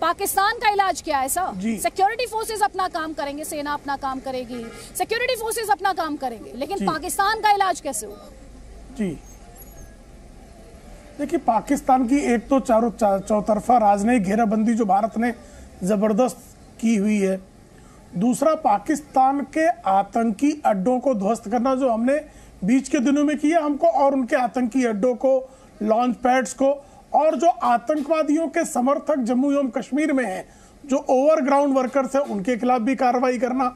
पाकिस्तान का इलाज क्या है सर? सिक्योरिटी फोर्सेस अपना काम करेंगे, सेना अपना काम करेगी, सिक्योरिटी फोर्सेस अपना काम करेंगे, लेकिन पाकिस्तान का इलाज कैसे होगा? जी देखिए, पाकिस्तान की एक तो चौतरफा राजनयिक घेराबंदी जो भारत ने जबरदस्त की हुई है, दूसरा पाकिस्तान के आतंकी अड्डों को ध्वस्त करना जो हमने बीच के दिनों में किया हमको, और उनके आतंकी अड्डों को, लॉन्च पैड्स को, और जो आतंकवादियों के समर्थक जम्मू एवं कश्मीर में हैं, जो ओवरग्राउंड वर्कर्स हैं, उनके खिलाफ भी कार्रवाई करना,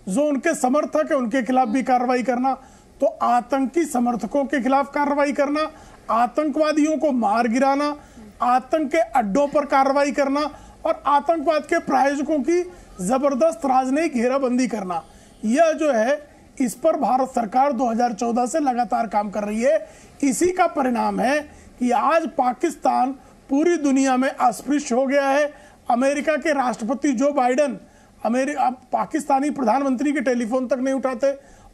जो उनके समर्थक है उनके खिलाफ भी कार्रवाई करना। तो आतंकी समर्थकों के खिलाफ कार्रवाई करना, आतंकवादियों को मार गिराना, आतंक के अड्डों पर कार्रवाई करना और आतंकवाद के प्रायोजकों की जबरदस्त राजनयिक घेराबंदी करना, यह जो है इस पर भारत सरकार 2014 से लगातार काम कर रही है। इसी का परिणाम है कि आज पाकिस्तान पूरी दुनिया में अस्पृश्य हो गया है। अमेरिका के राष्ट्रपति जो बाइडेन पाकिस्तानी प्रधानमंत्री के टेलीफोन तक नहीं उठाते।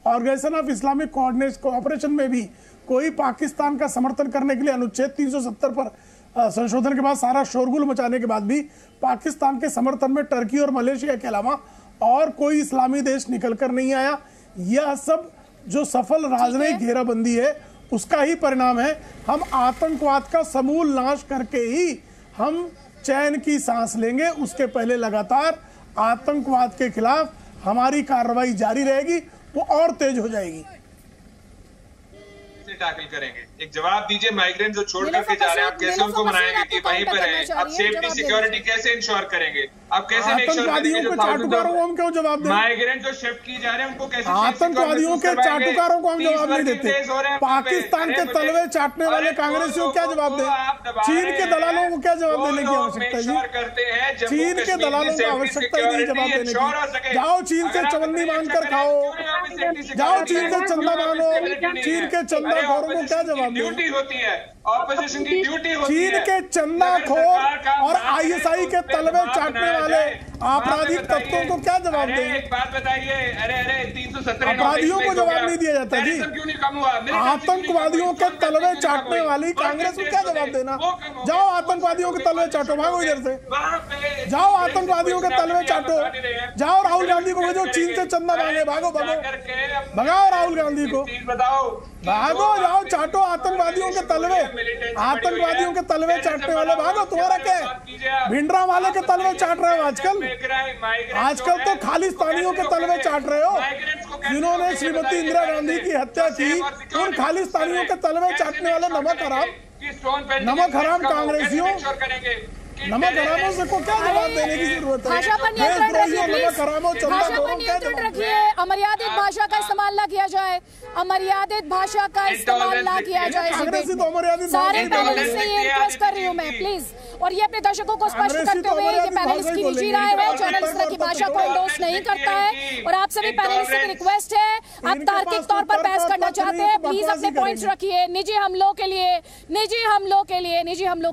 ऑर्गेनाइजेशन ऑफ इस्लामिक कोऑपरेशन में भी कोई पाकिस्तान का समर्थन करने के लिए अनुच्छेद 370 पर संशोधन के बाद सारा शोरगुल मचाने के बाद भी पाकिस्तान के समर्थन में टर्की और मलेशिया के अलावा और कोई इस्लामी देश निकल कर नहीं आया। यह सब जो सफल राजनयिक घेराबंदी है उसका ही परिणाम है। हम आतंकवाद का समूल नाश करके ही हम चैन की सांस लेंगे। उसके पहले लगातार आतंकवाद के खिलाफ हमारी कार्रवाई जारी रहेगी, वो और तेज हो जाएगी। टैकल करेंगे, एक जवाब दीजिए। माइग्रेंट जो छोड़ करके जा रहे हैं, आप कैसे उनको मनाएंगे कि वहीं पर हैं? आप सेफ्टी सिक्योरिटी कैसे इंश्योर करेंगे? आप कैसे आतंकवादियों के चाटुकारों को हम क्यों जवाब दें? माइग्रेंट जो शिफ्ट किए जा रहे हैं उनको कैसे? आतंकवादियों के चाटुकारों को हम जवाब नहीं देते। पाकिस्तान के तलवे चाटने वाले कांग्रेसियों को क्या जवाब दें? चीन के दलालों को क्या जवाब देने की आवश्यकता है? चीन के दलालों को आवश्यकता ही नहीं जवाब देने की। जाओ चीन से चवन्नी मांग कर खाओ, जाओ चीन से चंदा मांगो, चीन के चंदा खोरों को क्या जवाब दें? ड्यूटी होती है, ऑपोजिशन की ड्यूटी होती है। चीन के चंदाखोर और आईएसआई के तलवे चाटने वाले आपराधिक तत्वों को क्या जवाब दें? एक बात बताइए, अरे 317 अपराधियों को जवाब नहीं दिया जाता जी। आतंकवादियों के तलवे चाटने वाली कांग्रेस को क्या जवाब देना? जाओ आतंकवादियों के तलवे चाटो, भागो इधर से, जाओ आतंकवादियों के तलवे चाटो, जाओ राहुल गांधी को भेजो चीन से चंदा मांगे, भागो भगाओ राहुल गांधी को, भागो जाओ चाटो आतंकवादियों के तलवे, आतंकवादियों के तलवे चाटने वाले भागो। तुम्हारा क्या भिंडरा वाले के तलवे चाट रहे हो आजकल तो खालिस्तानियों के तलवे चाट रहे हो। जिन्होंने श्रीमती इंदिरा गांधी की हत्या की, उन खालिस्तानियों के तलवे चाटने वाले नमक हराम कांग्रेसियों, नमक हरामों से को क्या जवाब देने की जरूरत है? भाषा पर नियंत्रण रखिए, अमर्यादित भाषा का इस्तेमाल ना किया जाए, अमर्यादित भाषा का इस्तेमाल ना किया जाए। सारे पैनलिस्ट से ये रिक्वेस्ट कर रही हूँ मैं, प्लीज। और ये अपने दर्शकों को स्पष्ट करते हुए ये पैनलिस्ट की निजी राय है, चैनल इस तरह की भाषा को एंडोर्स नहीं करता है। और आप सभी पैनलिस्ट की रिक्वेस्ट है, आप तार्किक तौर पर बहस करना चाहते हैं, प्लीज अपने पॉइंट्स रखिए। निजी हमलों के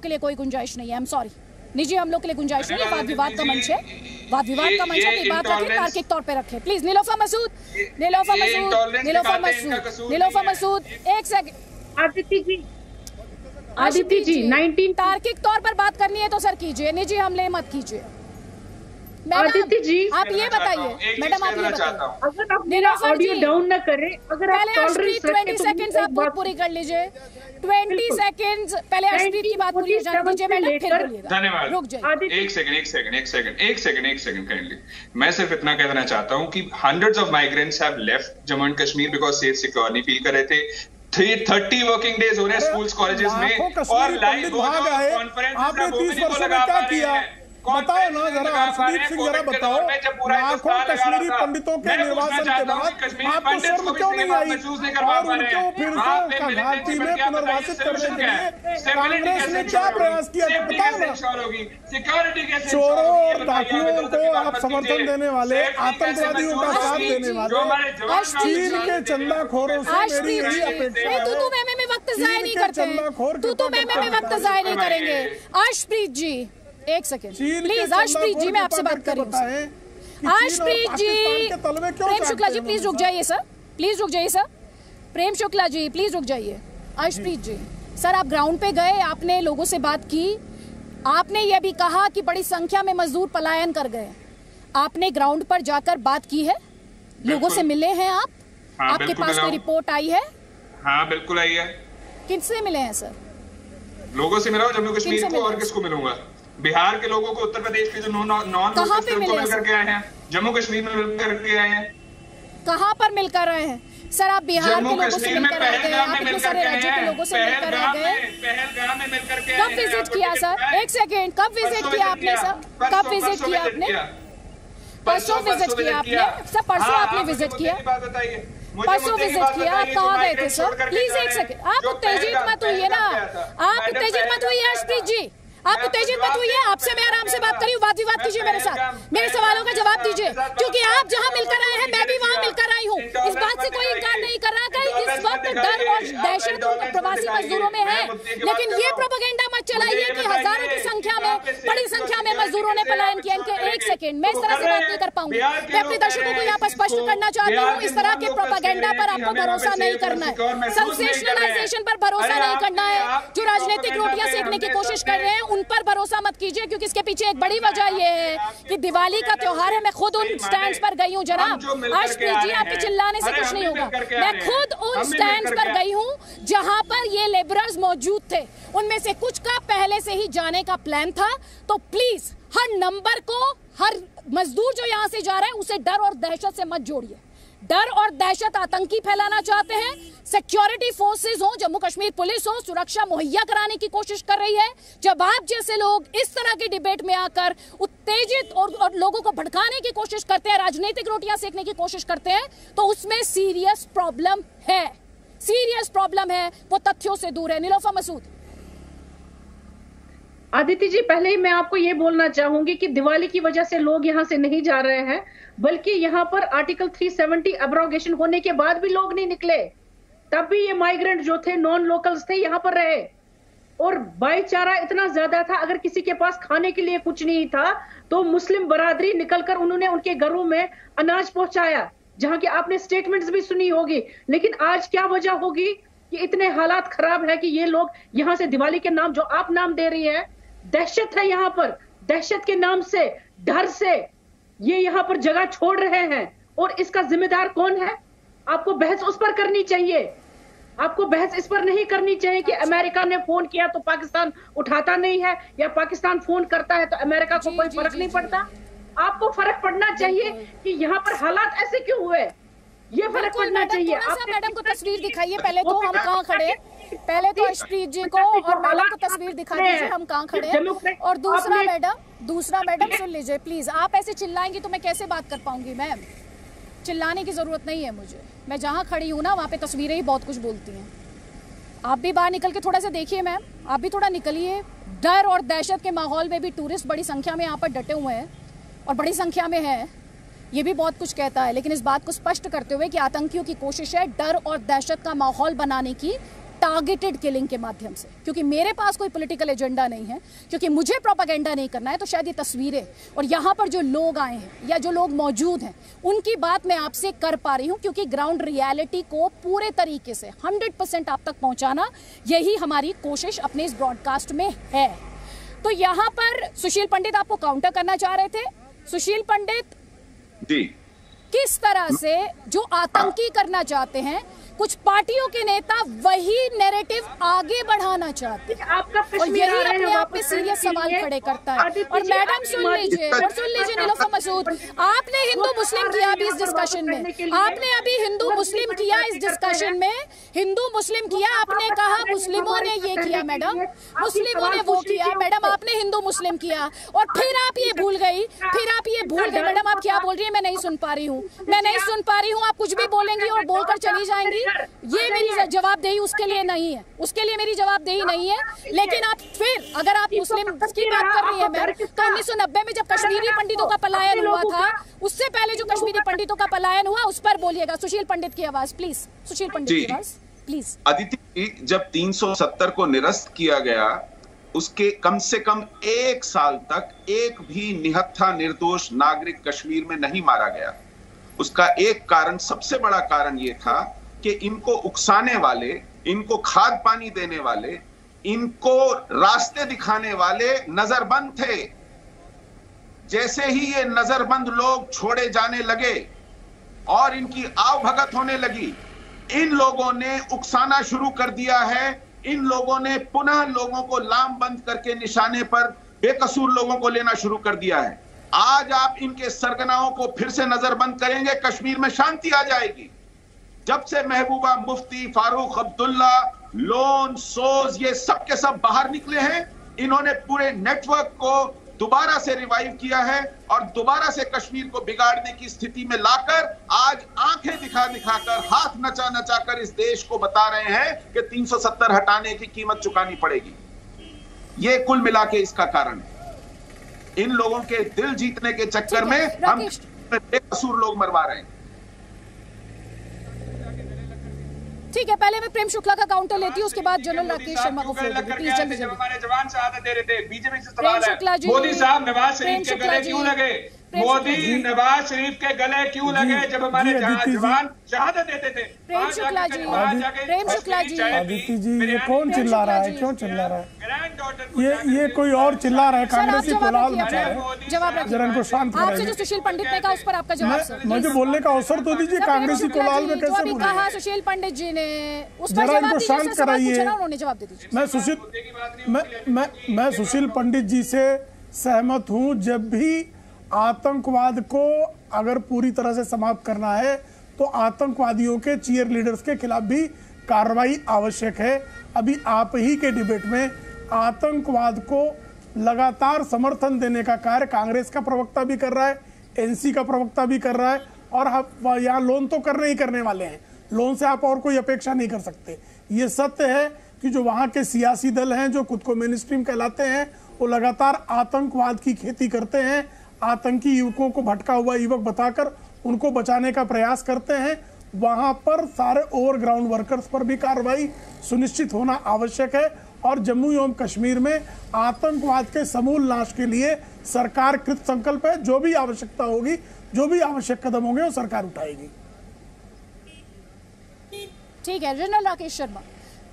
लिए कोई गुंजाइश नहीं है। आई एम सॉरी, निजी हमलों के लिए गुंजाइश नहीं है। वाद विवाद का मंच है, वाद विवाद का मंच है। ये बात रखें, तार्किक तौर पे रखें प्लीज। नीलोफर मसूद, एक सेकंड। आदित्य जी 19 तार्किक तौर पर बात करनी है तो सर कीजिए, निजी हमले मत कीजिए। आदित्य जी आप ये बताइए, मैडम आप ये बताइए, अगर आप ऑडियो डाउन न करें, अगर आप टॉलरेंस रखें 20 सेकंड्स आप बात पूरी कर लीजिए। 20 सेकंड्स पहले अर्शप्रीत की बात पूरी जाने दीजिए मैडम, फिर बोलिएगा। धन्यवाद। रुक जाइए एक सेकंड काइंडली। मैं सिर्फ इतना कह देना चाहता हूँ कि hundreds of migrants have left Jammu and Kashmir because safe secure नहीं फील कर रहे थे। 30 वर्किंग डेज हो रहे हैं स्कूल्स कॉलेजेस में, और लाइव कॉन्फ्रेंस आपने 30 वर्षों में क्या किया? बताओ ना जरा, हर्षदीप सिंह जरा बताओ, लाखों कश्मीरी पंडितों के निर्वासन के बाद आपको शर्म क्यों नहीं आई और उनको फिर से घाटी में पुनर्वासित करने के लिए कांग्रेस ने क्या प्रयास किया? तो बताओ ना, चोरों और डाकुओं को आप समर्थन देने वाले, आतंकवादियों का साथ देने वाले, चीन के चंदाखोरों से मेरी यही अपेक्षा है। तू में वक्त जाया नहीं करते हैं, तू में वक्त जाया नहीं करेंगे। अर्शप्रीत जी एक सेकेंड प्लीज, अर्शप्रीत जी मैं आपसे बात कर रही हूँ। अर्शप्रीत जी, प्रेम शुक्ला जी प्लीज रुक जाइए सर, प्लीज रुक जाइए सर, प्रेम शुक्ला जी प्लीज रुक जाइए। अर्शप्रीत जी सर, आप ग्राउंड पे गए, आपने लोगों से बात की, आपने ये भी कहा कि बड़ी संख्या में मजदूर पलायन कर गए। आपने ग्राउंड पर जाकर बात की है, लोगों से मिले हैं आप? हाँ, आपके पास कोई रिपोर्ट आई है? हाँ बिल्कुल आई है। किससे मिले हैं सर? लोगों से मिला हूं, जम्मू कश्मीर को, और किसको मिलूंगा? बिहार के लोगों को, उत्तर प्रदेश के जो नॉन लोकल मिल करके आए हैं, जम्मू कश्मीर में मिल करके आए हैं। कहाँ पर मिलकर आए हैं सर? आप बिहार के लोगों से मिलकर आ गए, आप इतने सारे राज्यों के लोगों से मिलकर आ गए, पहलगाम में मिलकर के कब विजिट किया सर? एक सेकेंड, कब विजिट किया आपने सर? कब विजिट किया आपने? परसों विजिट किया आपने सर? परसों आपने विजिट किया, परसों विजिट किया। आप कहाँ गए थे सर? प्लीज एक सेकेंड, आप उत्तेजित मत होइए ना, आप उत्तेजित मत होइए अर्शप्रीत जी, आप उत्तेजित मत हुई है। आपसे मैं आराम से बात करी हूँ, वाद विवाद कीजिए मेरे साथ, मेरे सवालों का जवाब दीजिए, क्योंकि आप जहाँ मिलकर आए हैं मैं भी वहाँ मिलकर आई हूँ। इस बात से कोई इनकार नहीं कर रहा कि इस वक्त डर और दहशत प्रवासी मजदूरों में है, लेकिन ये प्रोपेगेंडा मत चलाइए कि हजारों की संख्या में, बड़ी संख्या में मजदूरों ने पलायन किया। इनके एक सेकेंड, मैं इस तरह से बात नहीं कर पाऊंगी। मैं अपने दर्शकों को यहाँ पर स्पष्ट करना चाहती हूँ, इस तरह के प्रोपेगेंडा पर आपको भरोसा नहीं करना है, सेंसेशनलाइजेशन पर भरोसा नहीं करना है। जो राजनीतिक रोटियां सेकने की कोशिश कर रहे हैं उन पर भरोसा मत कीजिए, क्योंकि इसके पीछे एक बड़ी वजह ये है कि दिवाली का त्योहार है। मैं खुद उन स्टैंड्स पर गई हूँ जनाब अर्शप्रीत जी, आपके चिल्लाने से कुछ नहीं होगा। मैं खुद उन स्टैंड्स पर गई हूँ जहां पर ये लेबरर्स मौजूद थे, उनमें से कुछ का पहले से ही जाने का प्लान था। तो प्लीज हर नंबर को, हर मजदूर जो यहां से जा रहा है उसे डर और दहशत से मत जोड़िए। डर और दहशत आतंकी फैलाना चाहते हैं, सिक्योरिटी फोर्सेस हो, जम्मू कश्मीर पुलिस हो, सुरक्षा मुहैया कराने की कोशिश कर रही है। जब आप जैसे लोग इस तरह की डिबेट में आकर उत्तेजित और लोगों को भड़काने की कोशिश करते हैं, राजनीतिक रोटियां सेकने की कोशिश करते हैं, तो उसमें सीरियस प्रॉब्लम है, सीरियस प्रॉब्लम है, वो तथ्यों से दूर है। नीलोफर मसूद। आदित्य जी, पहले ही मैं आपको ये बोलना चाहूंगी कि दिवाली की वजह से लोग यहाँ से नहीं जा रहे हैं, बल्कि यहाँ पर आर्टिकल 370 एब्रोगेशन होने के बाद भी लोग नहीं निकले। तब भी ये माइग्रेंट जो थे, नॉन लोकल्स थे, यहाँ पर रहे और भाईचारा इतना ज्यादा था। अगर किसी के पास खाने के लिए कुछ नहीं था तो मुस्लिम बरादरी निकलकर उन्होंने उनके घरों में अनाज पहुंचाया, जहां की आपने स्टेटमेंट्स भी सुनी होगी। लेकिन आज क्या वजह होगी कि इतने हालात खराब है कि ये लोग यहाँ से दिवाली के नाम, जो आप नाम दे रही है, दहशत है यहाँ पर, दहशत के नाम से, डर से ये यहाँ पर जगह छोड़ रहे हैं। और इसका जिम्मेदार कौन है? आपको बहस उस पर करनी चाहिए, आपको बहस इस पर नहीं करनी चाहिए कि अमेरिका ने फोन किया तो पाकिस्तान उठाता नहीं है, या पाकिस्तान फोन करता है तो अमेरिका को कोई फर्क नहीं पड़ता। आपको फर्क पड़ना चाहिए कि यहाँ पर हालात ऐसे क्यों हुए, ये फर्क पड़ना चाहिए। मैडम को तस्वीर दिखाइए पहले तो, हम कहाँ खड़े, पहले तो अर्शप्रीत जी को और मैडम को तस्वीर दिखा दीजिए हम कहाँ खड़े हैं। और दूसरा मैडम सुन लीजिए प्लीज, आप ऐसे चिल्लाएंगी तो मैं कैसे बात कर पाऊंगी मैम? चिल्लाने की जरूरत नहीं है मुझे, मैं जहाँ खड़ी हूँ ना वहाँ पे तस्वीरें ही बहुत कुछ बोलती हैं। आप भी बाहर निकल के थोड़ा सा देखिए मैम, आप भी थोड़ा निकलिए। डर और दहशत के माहौल में भी टूरिस्ट बड़ी संख्या में यहाँ पर डटे हुए हैं और बड़ी संख्या में है, ये भी बहुत कुछ कहता है। लेकिन इस बात को स्पष्ट करते हुए कि आतंकियों की कोशिश है डर और दहशत का माहौल बनाने की, टारगेटेड किलिंग के माध्यम से। क्योंकि मेरे पास कोई पॉलिटिकल एजेंडा नहीं है, क्योंकि मुझे प्रोपेगेंडा नहीं करना है, तो शायद ये तस्वीरें और यहाँ पर जो लोग आए हैं या जो लोग मौजूद हैं उनकी बात मैं आपसे कर पा रही हूँ, क्योंकि ग्राउंड रियलिटी को पूरे तरीके से 100% आप तक पहुँचाना, यही हमारी कोशिश अपने इस ब्रॉडकास्ट में है। तो यहाँ पर सुशील पंडित आपको काउंटर करना चाह रहे थे। सुशील पंडित जी, किस तरह से जो आतंकी करना चाहते हैं, कुछ पार्टियों के नेता वही नैरेटिव आगे बढ़ाना चाहते हैं, और यही अपने आप में सीरियस सवाल खड़े करता है। और मैडम सुन लीजिए नीलोफर मसूद, बावजूद आपने हिंदू मुस्लिम किया अभी इस डिस्कशन में, आपने अभी हिंदू मुस्लिम किया इस डिस्कशन में, हिंदू मुस्लिम किया, आपने कहा मुस्लिमों ने ये किया मैडम, मुस्लिमों ने वो किया मैडम, आपने हिंदू मुस्लिम किया और फिर आप ये भूल गई, मैडम आप क्या बोल रही है मैं नहीं सुन पा रही हूँ, मैं नहीं सुन पा रही हूँ, आप कुछ भी बोलेंगी और बोलकर चली जाएंगी, ये मेरी जवाबदेही उसके लिए नहीं है, उसके लिए मेरी जवाबदेही नहीं है। लेकिन आप फिर अगर आप मुस्लिम की बात कर रही है मैम, तो 1990 में जब कश्मीरी पंडितों का पलायन हुआ था, उससे पहले जो कश्मीरी पंडितों का पलायन हुआ उस पर बोलिएगा। सुशील पंडित की आवाज प्लीज, सुशील पंडित की आवाज प्लीज। अदिति, जब 370 को निरस्त किया गया, उसके कम से कम 1 साल तक एक भी निहत्था निर्दोष नागरिक कश्मीर में नहीं मारा गया। उसका एक कारण, सबसे बड़ा कारण यह था कि इनको उकसाने वाले, इनको खाद पानी देने वाले, इनको रास्ते दिखाने वाले नजरबंद थे। जैसे ही ये नजरबंद लोग छोड़े जाने लगे और इनकी आवभगत होने लगी, इन लोगों ने उकसाना शुरू कर दिया है। इन लोगों ने पुनः लोगों को लामबंद करके निशाने पर बेकसूर लोगों को लेना शुरू कर दिया है। आज आप इनके सरगनाओं को फिर से नजरबंद करेंगे, कश्मीर में शांति आ जाएगी। जब से महबूबा मुफ्ती, फारूक अब्दुल्ला, लोन, सोज, ये सब के सब बाहर निकले हैं, इन्होंने पूरे नेटवर्क को दोबारा से रिवाइव किया है और दोबारा से कश्मीर को बिगाड़ने की स्थिति में लाकर आज आंखें दिखा दिखाकर, हाथ नचा नचाकर इस देश को बता रहे हैं कि 370 हटाने की कीमत चुकानी पड़ेगी। ये कुल मिला के इसका कारण है। इन लोगों के दिल जीतने के चक्कर में हम बेकसूर लोग मरवा रहे हैं। ठीक है, पहले मैं प्रेम शुक्ला का काउंटर लेती हूँ, उसके बाद जनरल राकेश शर्मा को फोन दूंगी। प्लीज जल्दी जल्दी। हमारे जवान शहादत दे रहे थे, बीजेपी से प्रेम शुक्ला जी, मोदी साहब नवाज शरीफ के गले क्यों लगे? मोदी नवाज शरीफ के गले क्यों लगे जब हमारे जवान शहादत देते थे? प्रेम शुक्ला जी, प्रेम शुक्ला जी, आदित्य जी, ये कौन चिल्ला रहा है? क्यों चिल्ला रहा है? ये कोई और चिल्ला रहा है, कांग्रेसी कोलाहल मचा रहा है। जवाब जरा इनको शांत कराइए। आपसे जो सुशील पंडित ने कहा उस पर आपका जवाब सर। मुझे बोलने का अवसर तो दीजिए, कांग्रेसी कोलाहल में कैसे बोले? कहा सुशील पंडित जी ने, उस पर जरा इनको शांत कराइए। उन्होंने जवाब दे दीजिए। मैं सुशील पंडित जी से सहमत हूँ। जब भी आतंकवाद को अगर पूरी तरह से समाप्त करना है तो आतंकवादियों के चीयर लीडर्स के खिलाफ भी कार्रवाई आवश्यक है। अभी आप ही के डिबेट में आतंकवाद को लगातार समर्थन देने का कार्य कांग्रेस का प्रवक्ता भी कर रहा है, एनसी का प्रवक्ता भी कर रहा है, और यहाँ लोन तो करने ही करने वाले हैं। लोन से आप और कोई अपेक्षा नहीं कर सकते। ये सत्य है कि जो वहाँ के सियासी दल हैं, जो खुद को मेन स्ट्रीम कहलाते हैं, वो लगातार आतंकवाद की खेती करते हैं। आतंकी युवकों को भटका हुआ युवक बताकर उनको बचाने का प्रयास करते हैं। वहां पर सारे ओवरग्राउंड वर्कर्स पर भी कार्रवाई सुनिश्चित होना आवश्यक है। और जम्मू एवं कश्मीर में आतंकवाद के समूल नाश के लिए सरकार कृत संकल्प है। जो भी आवश्यकता होगी, जो भी आवश्यक कदम होंगे, वो सरकार उठाएगी। ठीक है, जनरल राकेश शर्मा,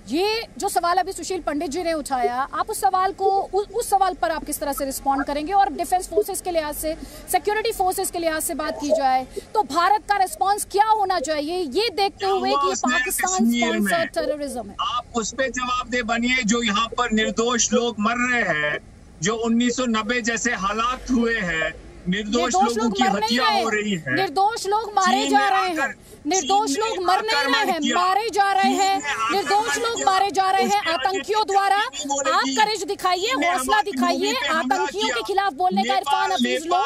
ये जो सवाल अभी सुशील पंडित जी ने उठाया, आप उस सवाल को, उस सवाल पर आप किस तरह से रिस्पॉन्ड करेंगे? और डिफेंस फोर्सेस के लिहाज से, सिक्योरिटी फोर्सेस के लिहाज से बात की जाए तो भारत का रिस्पॉन्स क्या होना चाहिए, ये देखते हुए कि पाकिस्तान स्पॉन्सर्ड टेररिज्म है? आप उस पे जवाब दे बनिए। जो यहाँ पर निर्दोष लोग मर रहे हैं, जो 1990 जैसे हालात हुए हैं, निर्दोष लोगों की हत्या हो रही है, निर्दोष लोग मारे जा रहे हैं, निर्दोष लोग मर नहीं रहे हैं, मारे जा रहे हैं, निर्दोष लोग मारे जा रहे हैं आतंकियों द्वारा। आप करेज दिखाइए, हौसला दिखाइए आतंकियों के खिलाफ बोलने का। इरफान हफीज लोग,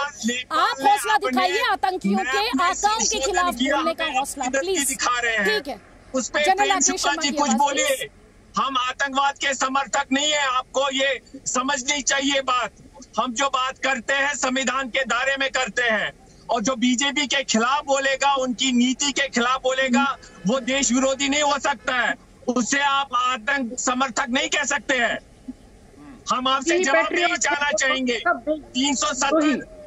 आप हौसला दिखाइए आतंकियों के, आकाओं के खिलाफ बोलने का हौसला, प्लीज। ठीक है, जनरल राकेश जी कुछ बोलिए। हम आतंकवाद के समर्थक नहीं है, आपको ये समझनी चाहिए बात। हम जो बात करते हैं संविधान के दायरे में करते हैं, और जो बीजेपी के खिलाफ बोलेगा, उनकी नीति के खिलाफ बोलेगा, वो देश विरोधी नहीं हो सकता है। उससे आप आतंक समर्थक नहीं कह सकते हैं। हम आपसे जवाब नहीं चाहना चाहेंगे।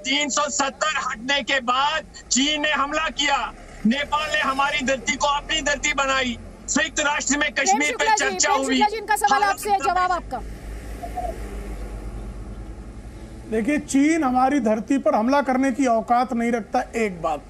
370 हटने के बाद चीन ने हमला किया, नेपाल ने हमारी धरती को अपनी धरती बनाई, संयुक्त राष्ट्र में कश्मीर पे चर्चा हुई। इनका सवाल आपसे है, जवाब आपका। देखिए, चीन हमारी धरती पर हमला करने की औकात नहीं रखता। एक बात,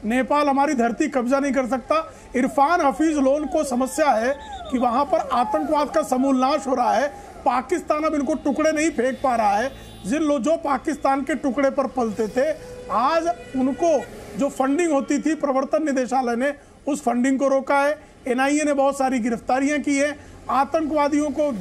नेपाल हमारी धरती कब्जा नहीं कर सकता। इरफान हफीज लोन को समस्या है कि वहां पर आतंकवाद का समूल नाश हो रहा है। पाकिस्तान अब इनको टुकड़े नहीं फेंक पा रहा है। जो पाकिस्तान के टुकड़े पर पलते थे, आज उनको जो फंडिंग होती थी प्रवर्तन निदेशालय ने उस फंडिंग को रोका है। एनआईए ने बहुत सारी गिरफ्तारियां की है। आतंकवादियों को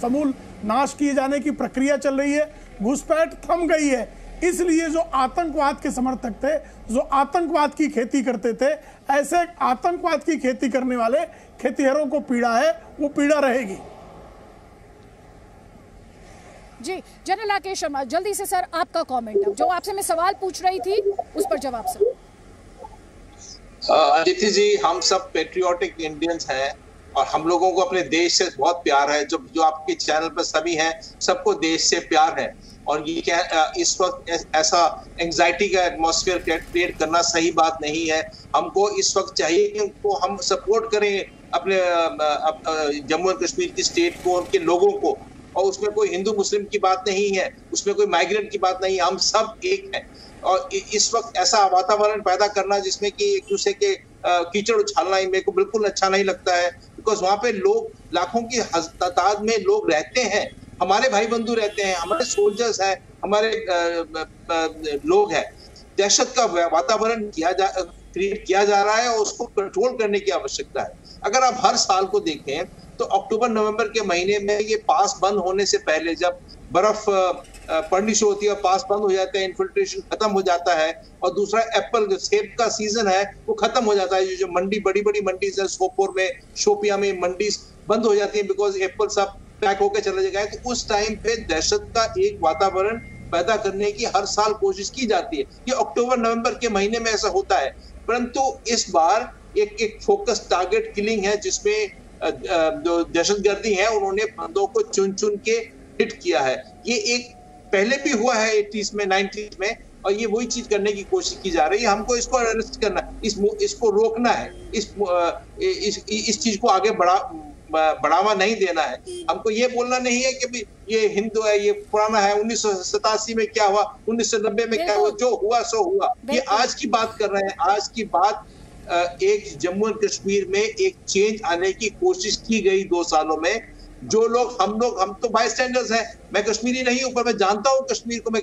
समूल नाश किए जाने की प्रक्रिया चल रही है। घुसपैठ थम गई है। इसलिए जो आतंकवाद के समर्थक थे, जो आतंकवाद की खेती करते थे, ऐसे आतंकवाद की खेती करने वाले खेतिहरों को पीड़ा है, वो पीड़ा रहेगी। जी जनरल राकेश शर्मा, जल्दी से सर आपका कमेंट। जो आपसे मैं सवाल पूछ रही थी उस पर जवाब सर। अदिति जी, हम सब पेट्रियोटिक इंडियंस हैं और हम लोगों को अपने देश से बहुत प्यार है। जो आपके चैनल पर सभी हैं, सबको देश से प्यार है। और ये क्या इस वक्त ऐसा एंजाइटी का एटमॉस्फेयर क्रिएट करना सही बात नहीं है। हमको इस वक्त चाहिए कि उनको हम सपोर्ट करें, अपने जम्मू एंड कश्मीर की स्टेट को, उनके लोगों को। और उसमें कोई हिंदू मुस्लिम की बात नहीं है, उसमें कोई माइग्रेंट की बात नहीं है, हम सब एक हैं। और इस वक्त ऐसा वातावरण पैदा करना जिसमें कि एक दूसरे के कीचड़ उछालना ही मेरे को बिल्कुल अच्छा नहीं लगता है। बिकॉज वहां पे लोग, लाखों की तादाद में लोग रहते हैं, हमारे भाई बंधु रहते हैं, हमारे सोल्जर्स हैं, हमारे लोग हैं। दहशत का वातावरण क्रिएट किया जा रहा है और उसको कंट्रोल करने की आवश्यकता है। अगर आप हर साल को देखें तो अक्टूबर नवंबर के महीने में ये पास बंद होने से पहले, जब बर्फ पड़नी शुरू होती है, पास बंद हो जाते हैं, इन्फिल्ट्रेशन खत्म हो जाता है। और दूसरा एप्पल सेब का सीजन है, वो खत्म हो जाता है। जो मंडी, बड़ी बड़ी मंडीज है, सोपोर में, शोपिया में मंडी बंद हो जाती है बिकॉज एप्पल सब पैक होकर चले गए। तो उस टाइम पे दहशत का एक वातावरण पैदा करने की हर साल कोशिश की जाती है। ये अक्टूबर नवंबर के महीने में ऐसा होता है। परंतु इस बार एक फोकस टारगेट किलिंग है, जिसमें जो दहशतगर्दी है उन्होंने बंदों को चुन चुन के हिट किया है। ये एक पहले भी हुआ है 80s में, 90s में, और ये वही चीज करने की कोशिश की जा रही है। हमको इसको अरेस्ट करना, इसको रोकना है, इस चीज को आगे बढ़ावा नहीं देना है। हमको ये बोलना नहीं है कि ये हिंदू है, ये पुराना है, 1987 में क्या हुआ, 1990 में क्या हुआ, जो हुआ सो हुआ। ये आज की बात कर रहे हैं। आज की बात एक जम्मू एंड कश्मीर में एक चेंज आने की कोशिश की गई 2 सालों में। जो लोग, हम तो बाय स्टैंडर्ड्स हैं। मैं कश्मीरी नहीं हूं, पर मैं जानता हूं कश्मीर को, मैं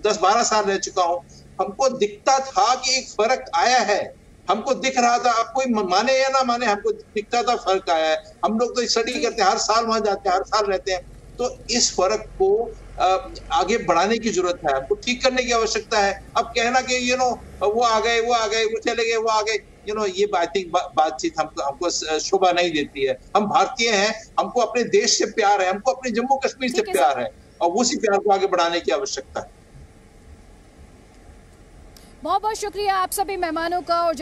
10-12 साल रह चुका हूं। हमको दिखता था कि एक फर्क आया है, हमको दिख रहा था। अब कोई माने या ना माने, हमको दिखता था फर्क आया है। हम लोग तो स्टडी करते हैं, हर साल वहां जाते हैं, हर साल रहते हैं। तो इस फर्क को आगे बढ़ाने की जरूरत है, हमको ठीक करने की आवश्यकता है। अब कहना कि वो आ गए, वो चले गए, वो आ गए, ये आई थिंक बातचीत हमको शोभा नहीं देती है। हम भारतीय हैं, हमको अपने देश से प्यार है, हमको अपने जम्मू कश्मीर से प्यार है, और उसी प्यार को आगे बढ़ाने की आवश्यकता है। बहुत बहुत शुक्रिया आप सभी मेहमानों का। और